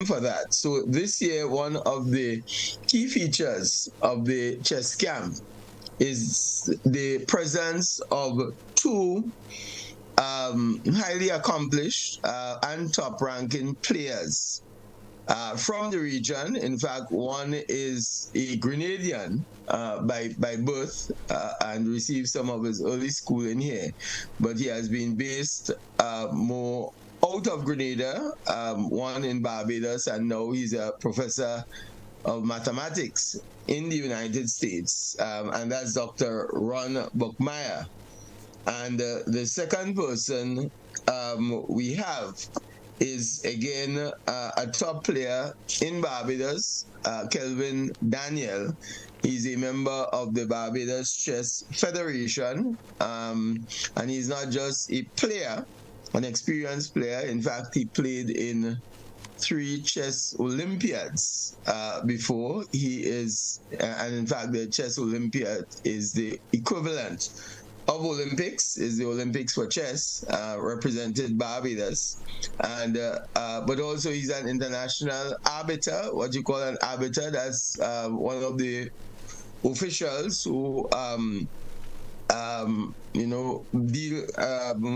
for that. So this year, one of the key features of the chess camp is the presence of two highly accomplished and top-ranking players from the region. In fact, one is a Grenadian by birth and received some of his early schooling here, but he has been based more out of Grenada, one in Barbados, and now he's a professor of mathematics in the United States, and that's Dr. Ron Buckmeyer. And the second person we have is again a top player in Barbados, Kelvin Daniel. He's a member of the Barbados Chess Federation, and he's not just a player, an experienced player. In fact, he played in 3 chess Olympiads before. He is, and in fact, the chess Olympiad is the equivalent of Olympics, is the Olympics for chess, represented Barbados, and but also he's an international arbiter. What you call an arbiter? That's one of the officials who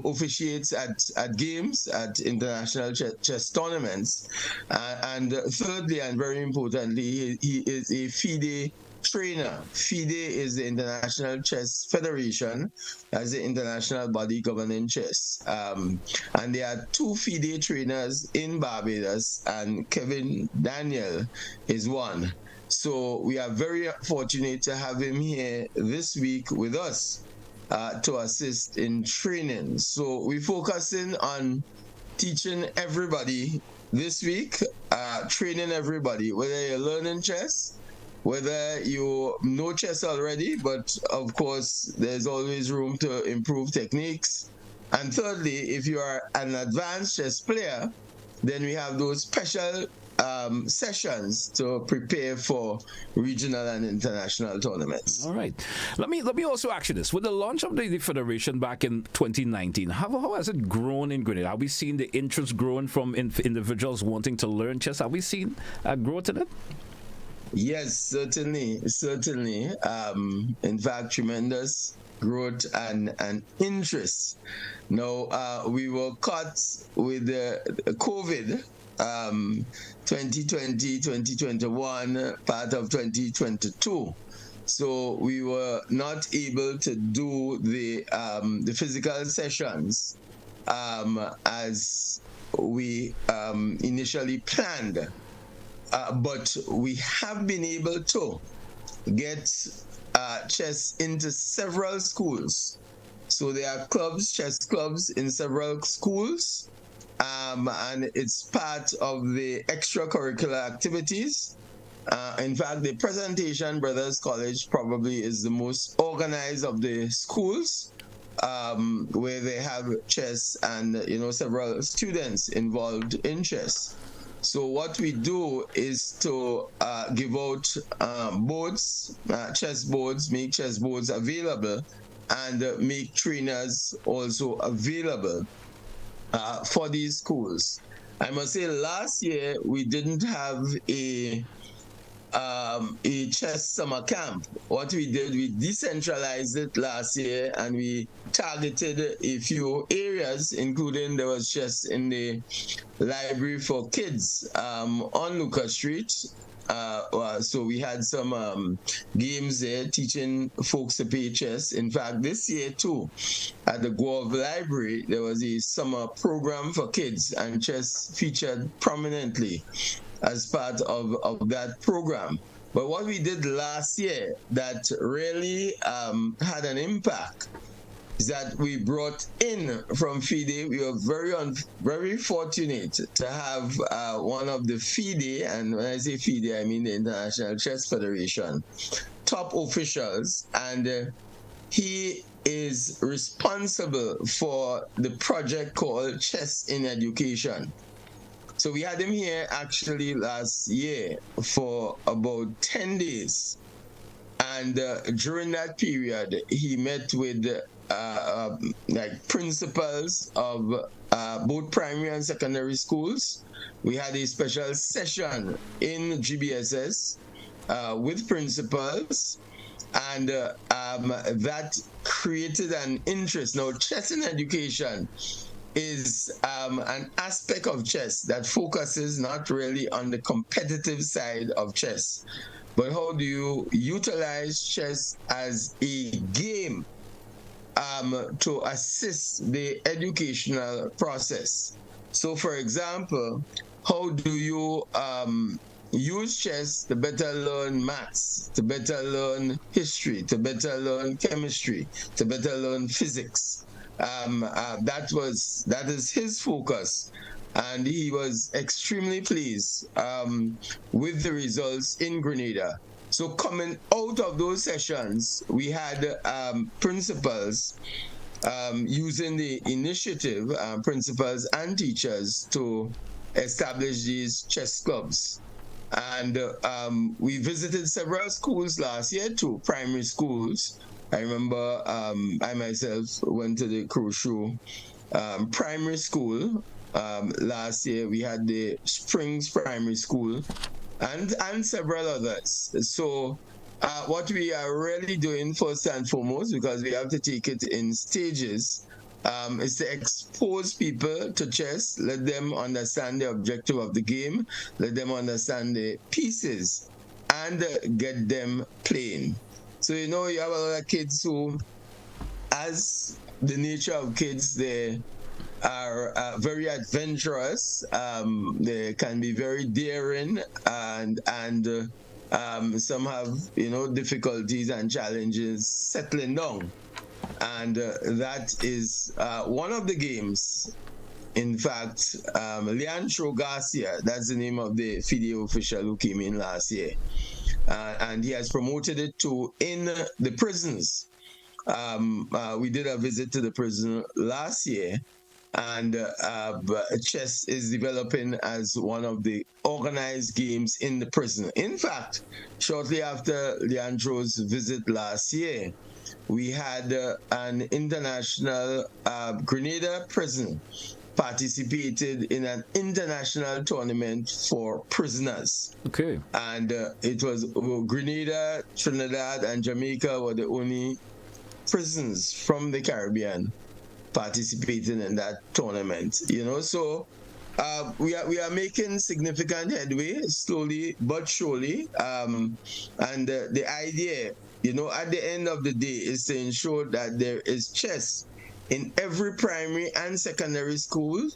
officiates at games, at international chess tournaments, and thirdly, and very importantly, he is a FIDE trainer. FIDE is the International Chess Federation, as the international body governing chess. And there are 2 FIDE trainers in Barbados, and Kevin Daniel is one. So we are very fortunate to have him here this week with us to assist in training. So we're focusing on teaching everybody this week, training everybody, whether you're learning chess, whether you know chess already, but of course there's always room to improve techniques. And thirdly, if you are an advanced chess player, then we have those special sessions to prepare for regional and international tournaments. All right. Let me also ask you this. With the launch of the Federation back in 2019, how has it grown in Grenada? Have we seen the interest growing from individuals wanting to learn chess? Have we seen growth in it? Yes, certainly. In fact, tremendous growth and interest. Now, we were caught with the COVID 2020, 2021, part of 2022. So we were not able to do the physical sessions as we initially planned. But we have been able to get chess into several schools. So there are chess clubs in several schools, and it's part of the extracurricular activities. In fact, the Presentation Brothers College probably is the most organized of the schools, where they have chess and several students involved in chess. So what we do is to give out boards, chess boards, make chess boards available, and make trainers also available for these schools. I must say, last year we didn't have a chess summer camp. What we did, we decentralized it last year, and we targeted a few areas, including there was chess in the library for kids on Lucas Street. So we had some games there teaching folks to play chess. In fact, this year too, at the Grove Library, there was a summer program for kids, and chess featured prominently as part of that program. But what we did last year that really had an impact is that we brought in from FIDE. We were very fortunate to have one of the FIDE, and when I say FIDE, I mean the International Chess Federation, top officials, and he is responsible for the project called Chess in Education. So we had him here actually last year for about 10 days. And during that period, he met with like principals of both primary and secondary schools. We had a special session in GBSS with principals, and that created an interest. Now, chess in education is an aspect of chess that focuses not really on the competitive side of chess, but how do you utilize chess as a game to assist the educational process. So, for example, how do you use chess to better learn maths, to better learn history, to better learn chemistry, to better learn physics? That is his focus, and he was extremely pleased with the results in Grenada. So coming out of those sessions, we had principals using the initiative, principals and teachers, to establish these chess clubs. And we visited several schools last year too, primary schools. I remember I myself went to the Crucial primary school last year. We had the Springs Primary School and several others. So what we are really doing first and foremost, because we have to take it in stages, is to expose people to chess, let them understand the objective of the game, let them understand the pieces, and get them playing. So, you know, you have a lot of kids who, as the nature of kids, they are very adventurous. They can be very daring, and some have, you know, difficulties and challenges settling down. And that is one of the games. In fact, Leandro Garcia, that's the name of the FIDE official who came in last year. And he has promoted it to in the prisons. We did a visit to the prison last year, and chess is developing as one of the organized games in the prison. In fact, shortly after Leandro's visit last year, we had an international Grenada prison participated in an international tournament for prisoners. Okay. And it was Grenada, Trinidad, and Jamaica were the only prisons from the Caribbean participating in that tournament. You know, so we are making significant headway, slowly but surely. And the idea, you know, at the end of the day, is to ensure that there is chess in every primary and secondary school,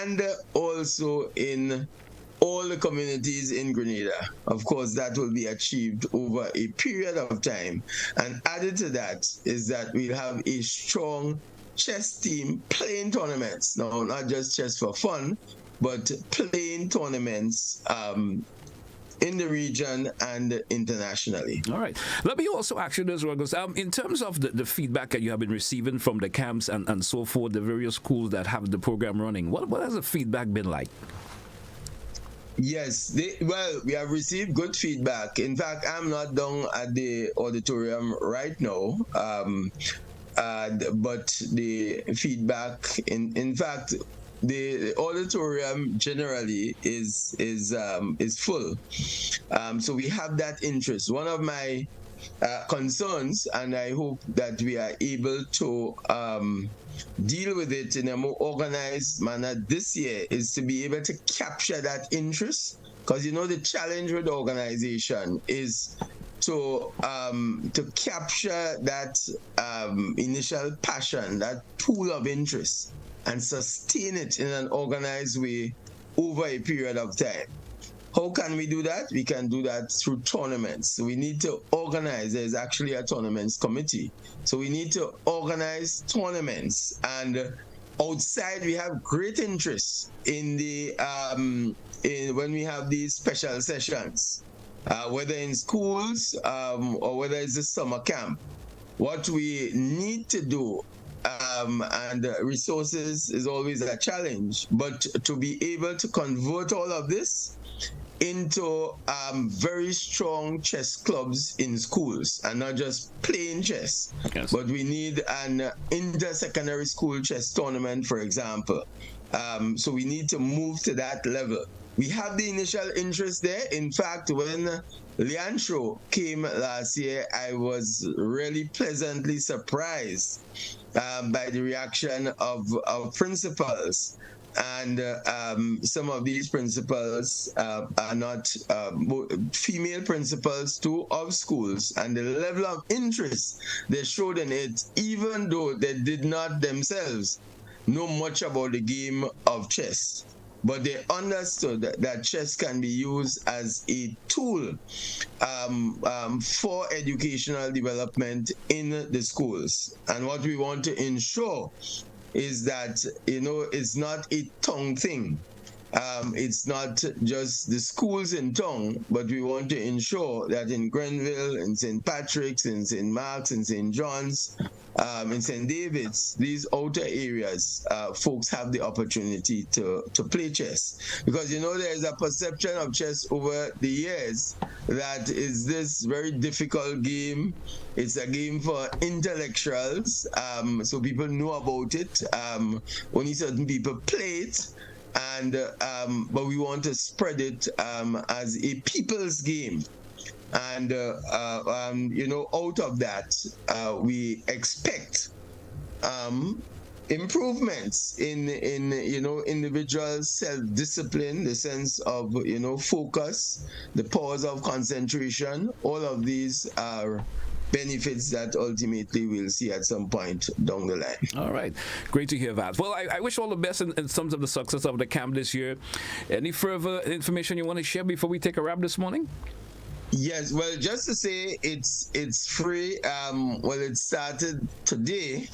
and also in all the communities in Grenada. Of course, that will be achieved over a period of time. And added to that is that we'll have a strong chess team playing tournaments. No, not just chess for fun, but playing tournaments in the region and internationally. All right. Let me also ask you this, Ruggles. In terms of the feedback that you have been receiving from the camps and so forth, the various schools that have the program running, what has the feedback been like? Yes, well, we have received good feedback. In fact, I'm not down at the auditorium right now, but the feedback, in fact, the auditorium generally is full. So we have that interest. One of my concerns, and I hope that we are able to deal with it in a more organized manner this year, is to be able to capture that interest. Because, you know, the challenge with the organization is to capture that initial passion, that pool of interest, and sustain it in an organized way over a period of time. How can we do that? We can do that through tournaments. So we need to organize. There's actually a tournaments committee. So we need to organize tournaments. And outside, we have great interest in the when we have these special sessions, whether in schools or whether it's a summer camp. What we need to do, and resources is always a challenge, but to be able to convert all of this into very strong chess clubs in schools, and not just playing chess. Yes. But we need an inter-secondary school chess tournament, for example. So we need to move to that level. We have the initial interest there. In fact, when Leandro came last year, I was really pleasantly surprised by the reaction of principals. And some of these principals are not female principals too of schools, and the level of interest they showed in it, even though they did not themselves know much about the game of chess, but they understood that chess can be used as a tool for educational development in the schools. And what we want to ensure is that, it's not a tongue thing. It's not just the schools in tongue, but we want to ensure that in Grenville, in St. Patrick's, in St. Mark's, in St. John's, in St. David's, these outer areas, folks have the opportunity to play chess. Because, there's a perception of chess over the years that is this very difficult game. It's a game for intellectuals, so people know about it. Only certain people play it. And but we want to spread it as a people's game. And out of that, we expect improvements in individual self-discipline, the sense of focus, the powers of concentration. All of these are benefits that ultimately we'll see at some point down the line. All right. Great to hear that. Well, I wish all the best in terms of the success of the camp this year. Any further information you want to share before we take a wrap this morning? Yes, well, just to say it's free. Well, it started today.